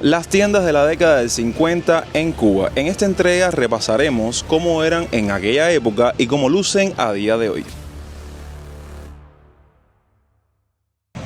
Las tiendas de la década del 50 en Cuba. En esta entrega repasaremos cómo eran en aquella época y cómo lucen a día de hoy.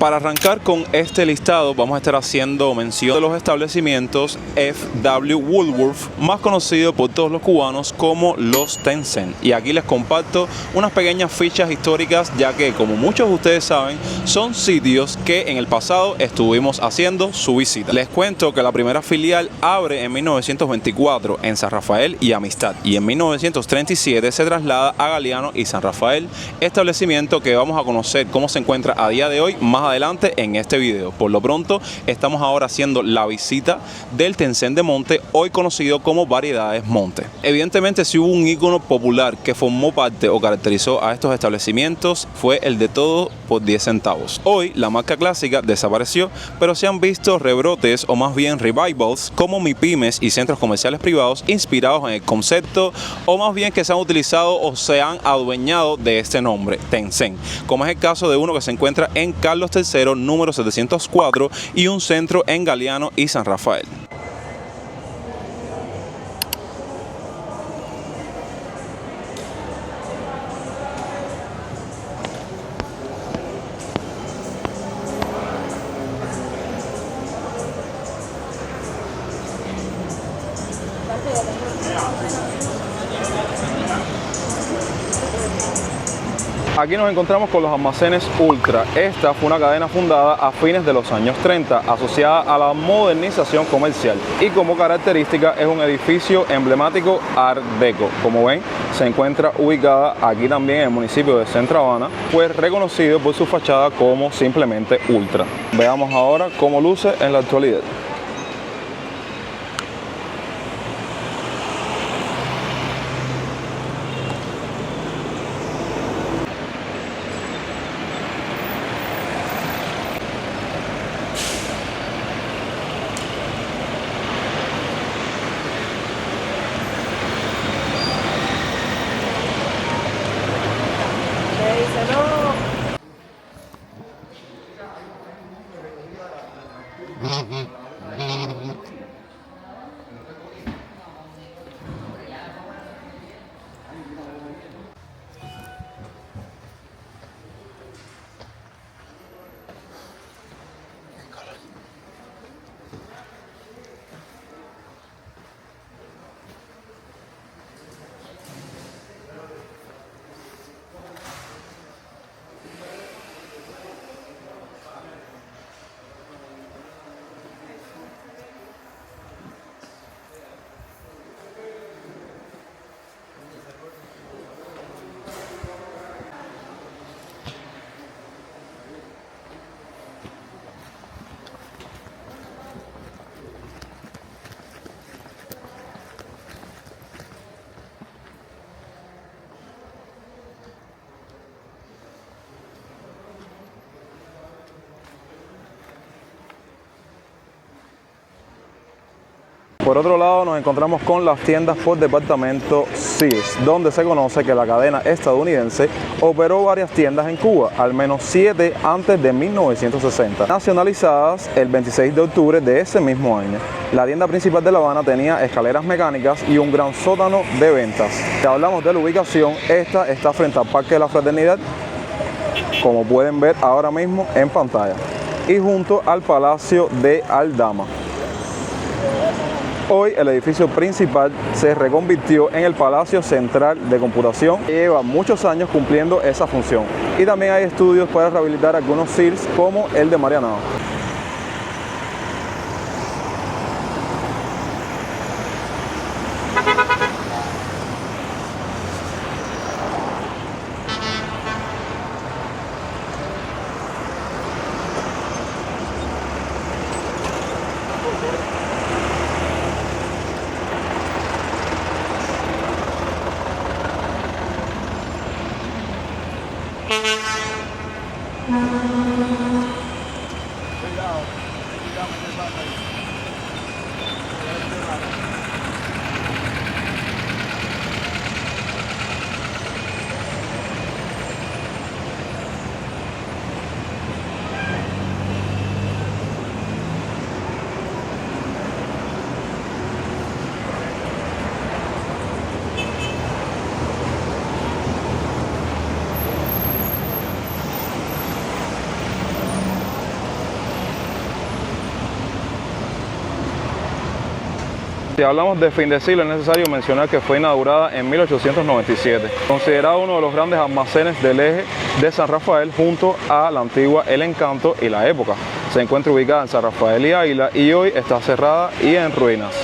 Para arrancar con este listado vamos a estar haciendo mención de los establecimientos F.W. Woolworth, más conocido por todos los cubanos como los Tencent. Y aquí les comparto unas pequeñas fichas históricas, ya que como muchos de ustedes saben, son sitios que en el pasado estuvimos haciendo su visita. Les cuento que la primera filial abre en 1924 en San Rafael y Amistad, y en 1937 se traslada a Galeano y San Rafael, establecimiento que vamos a conocer cómo se encuentra a día de hoy más adelante en este video. Por lo pronto estamos ahora haciendo la visita del Tencent de Monte, hoy conocido como Variedades Monte. Evidentemente, si hubo un ícono popular que formó parte o caracterizó a estos establecimientos, fue el de todo por 10 centavos. Hoy la marca clásica desapareció, pero se han visto rebrotes o más bien revivals como MIPYMES y centros comerciales privados inspirados en el concepto, o más bien que se han utilizado o se han adueñado de este nombre, Tencent, como es el caso de uno que se encuentra en Carlos III, número 704, y un centro en Galeano y San Rafael. Aquí nos encontramos con los almacenes Ultra. Esta fue una cadena fundada a fines de los años 30, asociada a la modernización comercial, y como característica es un edificio emblemático Art Deco. Como ven, se encuentra ubicada aquí también en el municipio de Centro Habana, pues reconocido por su fachada como simplemente Ultra. Veamos ahora cómo luce en la actualidad. Por otro lado, nos encontramos con las tiendas por departamento Sears, donde se conoce que la cadena estadounidense operó varias tiendas en Cuba, al menos 7 antes de 1960, nacionalizadas el 26 de octubre de ese mismo año. La tienda principal de La Habana tenía escaleras mecánicas y un gran sótano de ventas. Si hablamos de la ubicación, esta está frente al Parque de la Fraternidad, como pueden ver ahora mismo en pantalla, y junto al Palacio de Aldama. Hoy el edificio principal se reconvirtió en el Palacio Central de Computación, y lleva muchos años cumpliendo esa función. Y también hay estudios para rehabilitar algunos Sears, como el de Marianao. Si hablamos de fin de siglo, es necesario mencionar que fue inaugurada en 1897, considerada uno de los grandes almacenes del eje de San Rafael junto a la antigua El Encanto y La Época. Se encuentra ubicada en San Rafael y Águila y hoy está cerrada y en ruinas.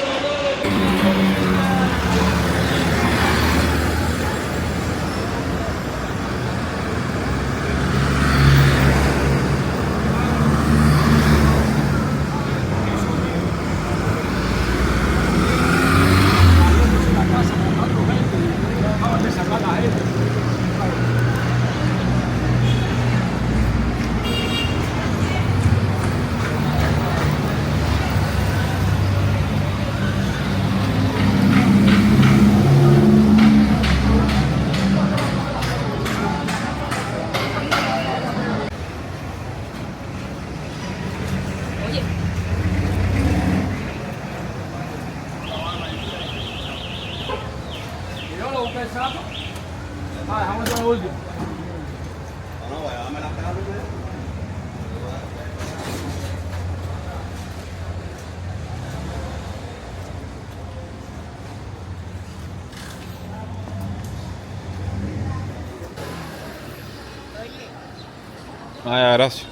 Ah, gracias.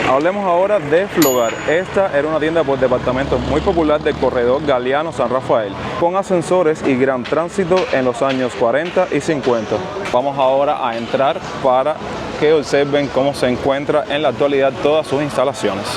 Hablemos ahora de Flogar. Esta era una tienda por departamentos muy popular del corredor Galeano San Rafael, con ascensores y gran tránsito en los años 40 y 50. Vamos ahora a entrar para que observen cómo se encuentra en la actualidad todas sus instalaciones.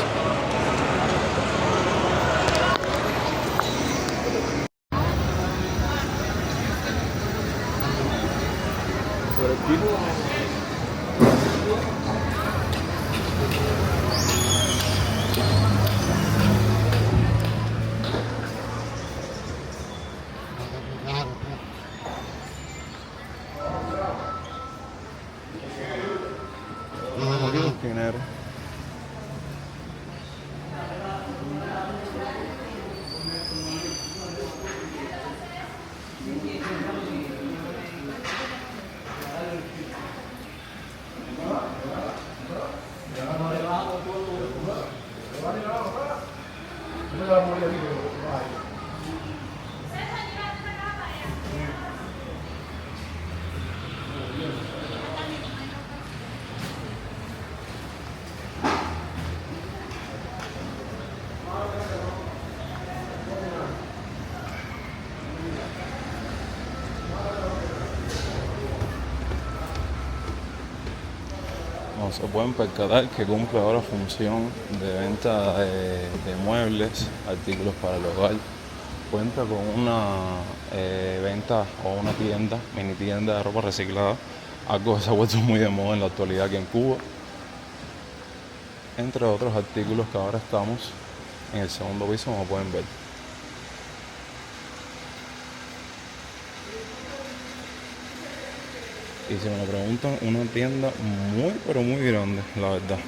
Dinero. Como se pueden percatar, que cumple ahora función de venta de muebles, artículos para el hogar. Cuenta con una venta o una tienda, mini tienda de ropa reciclada, algo que se ha vuelto muy de moda en la actualidad aquí en Cuba, entre otros artículos que ahora estamos en el segundo piso, como pueden ver. Y si me lo preguntan, una tienda muy pero muy grande, la verdad.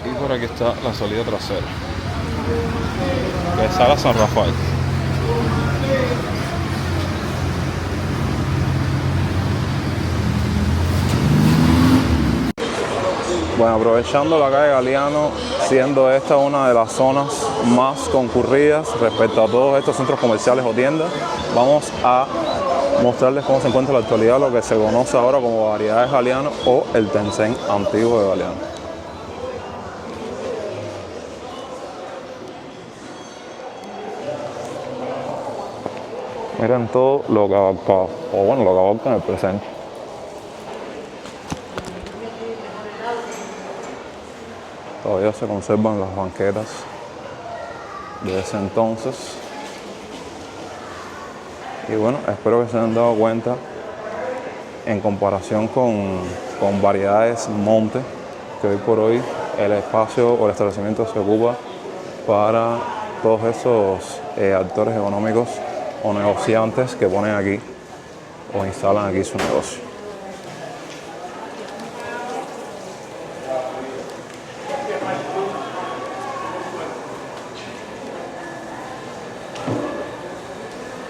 Y por aquí está la salida trasera, que es Sala San Rafael. Bueno, aprovechando la calle Galeano, siendo esta una de las zonas más concurridas respecto a todos estos centros comerciales o tiendas, vamos a mostrarles cómo se encuentra en la actualidad lo que se conoce ahora como Variedades Galeano o el Tencent antiguo de Galeano. Miren todo lo que abarcaba, o bueno, lo que abarca en el presente. Todavía se conservan las banquetas de ese entonces. Y bueno, espero que se hayan dado cuenta en comparación con variedades monte, que hoy por hoy el espacio o el establecimiento se ocupa para todos esos actores económicos o negociantes que ponen aquí o instalan aquí su negocio.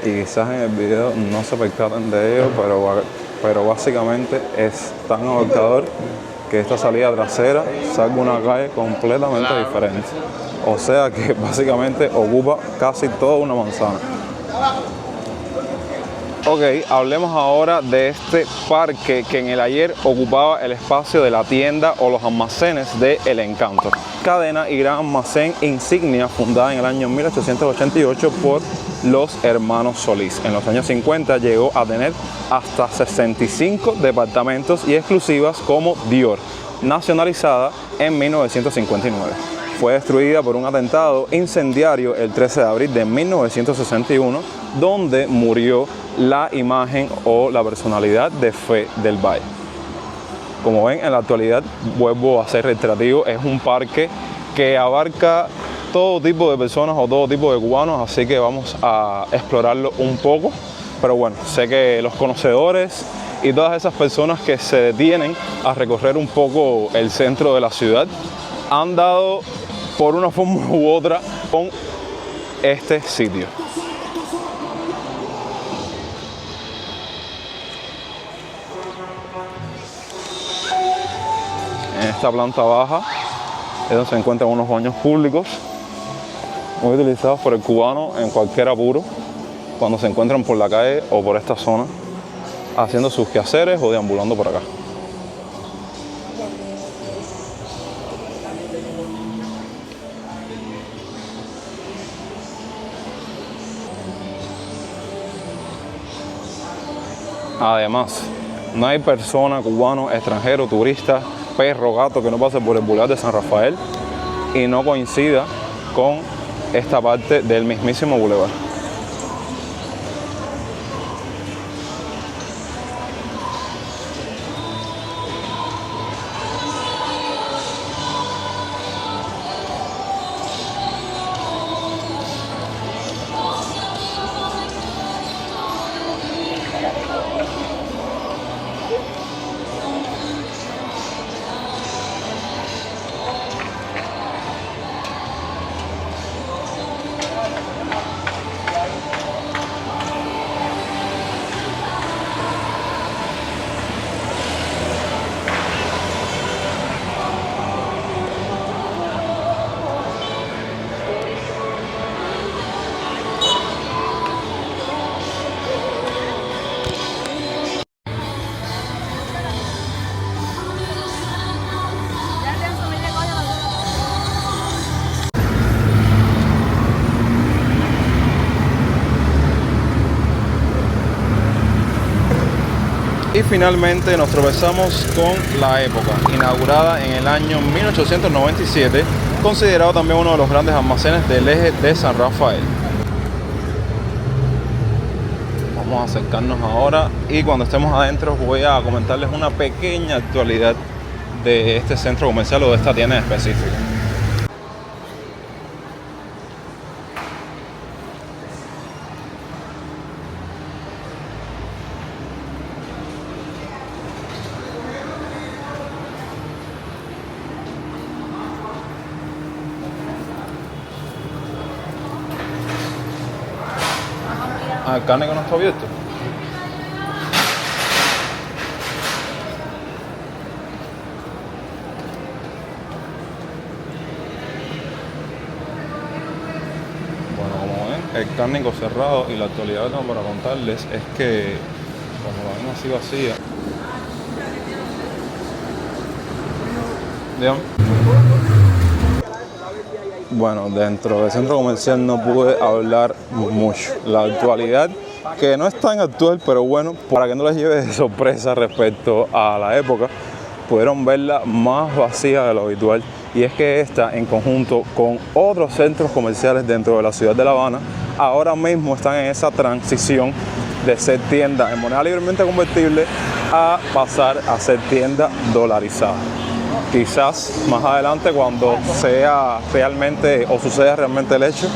Y quizás en el video no se percaten de ello, pero básicamente es tan abarcador que esta salida trasera salga una calle completamente diferente. O sea que básicamente ocupa casi toda una manzana. Ok, hablemos ahora de este parque que en el ayer ocupaba el espacio de la tienda o los almacenes de El Encanto. Cadena y gran almacén insignia fundada en el año 1888 por los hermanos Solís. En los años 50 llegó a tener hasta 65 departamentos y exclusivas como Dior, nacionalizada en 1959. Fue destruida por un atentado incendiario el 13 de abril de 1961, donde murió la imagen o la personalidad de Fe del Valle. Como ven, en la actualidad, vuelvo a ser reiterativo, es un parque que abarca todo tipo de personas o todo tipo de cubanos, así que vamos a explorarlo un poco. Pero bueno, sé que los conocedores y todas esas personas que se detienen a recorrer un poco el centro de la ciudad han dado por una forma u otra con este sitio. En esta planta baja es donde se encuentran unos baños públicos muy utilizados por el cubano en cualquier apuro cuando se encuentran por la calle o por esta zona haciendo sus quehaceres o deambulando por acá. Además, no hay persona, cubano, extranjero, turista, perro, gato que no pase por el Boulevard de San Rafael y no coincida con esta parte del mismísimo Boulevard. Y finalmente nos tropezamos con La Época, inaugurada en el año 1897, considerado también uno de los grandes almacenes del eje de San Rafael. Vamos a acercarnos ahora y cuando estemos adentro voy a comentarles una pequeña actualidad de este centro comercial o de esta tienda en específico. ¿El carne que no está abierto? Bueno, como ven, el cárnico cerrado y la actualidad que tengo para contarles es que como la ven así vacía. Dígame. Bueno, dentro del centro comercial no pude hablar mucho. La actualidad, que no es tan actual, pero bueno, para que no les lleve de sorpresa respecto a La Época, pudieron verla más vacía de lo habitual. y es que esta, en conjunto con otros centros comerciales dentro de la ciudad de La Habana, ahora mismo están en esa transición de ser tienda en moneda libremente convertible a pasar a ser tienda dolarizada. Quizás más adelante, cuando sea realmente o suceda realmente el hecho,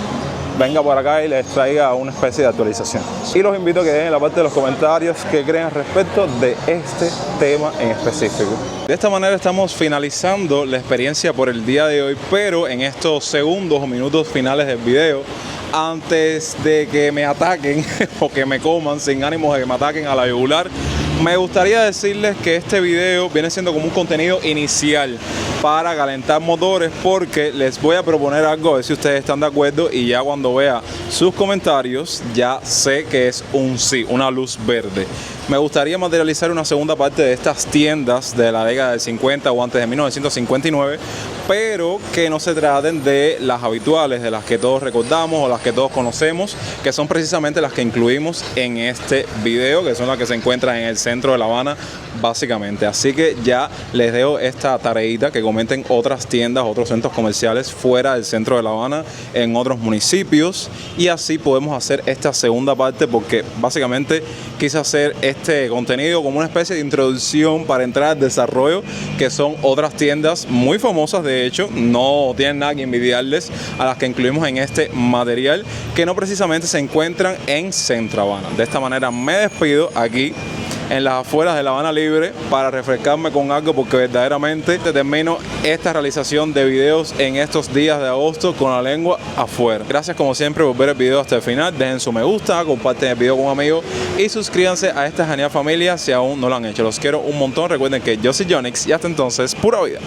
venga por acá y les traiga una especie de actualización. Y los invito a que dejen en la parte de los comentarios qué creen al respecto de este tema en específico. De esta manera estamos finalizando la experiencia por el día de hoy, pero en estos segundos o minutos finales del video, antes de que me ataquen o que me coman sin ánimo de que me ataquen a la yugular, me gustaría decirles que este video viene siendo como un contenido inicial para calentar motores, porque les voy a proponer algo, a ver si ustedes están de acuerdo, y ya cuando vea sus comentarios ya sé que es un sí, una luz verde. Me gustaría materializar una segunda parte de estas tiendas de la década del 50 o antes de 1959, pero que no se traten de las habituales, de las que todos recordamos o las que todos conocemos, que son precisamente las que incluimos en este video, que son las que se encuentran en el centro de La Habana básicamente. Así que ya les dejo esta tareita, que comenten otras tiendas, otros centros comerciales fuera del centro de La Habana, en otros municipios, y así podemos hacer esta segunda parte, porque básicamente quise hacer este contenido como una especie de introducción para entrar al desarrollo, que son otras tiendas muy famosas, de hecho, no tienen nada que envidiarles a las que incluimos en este material, que no precisamente se encuentran en Centro Habana. De esta manera me despido aquí en las afueras de La Habana Libre para refrescarme con algo, porque verdaderamente termino esta realización de videos en estos días de agosto con la lengua afuera. Gracias como siempre por ver el video hasta el final. Dejen su me gusta, comparten el video con un amigo y suscríbanse a esta genial familia si aún no lo han hecho. Los quiero un montón. Recuerden que yo soy Jonix y hasta entonces, pura vida.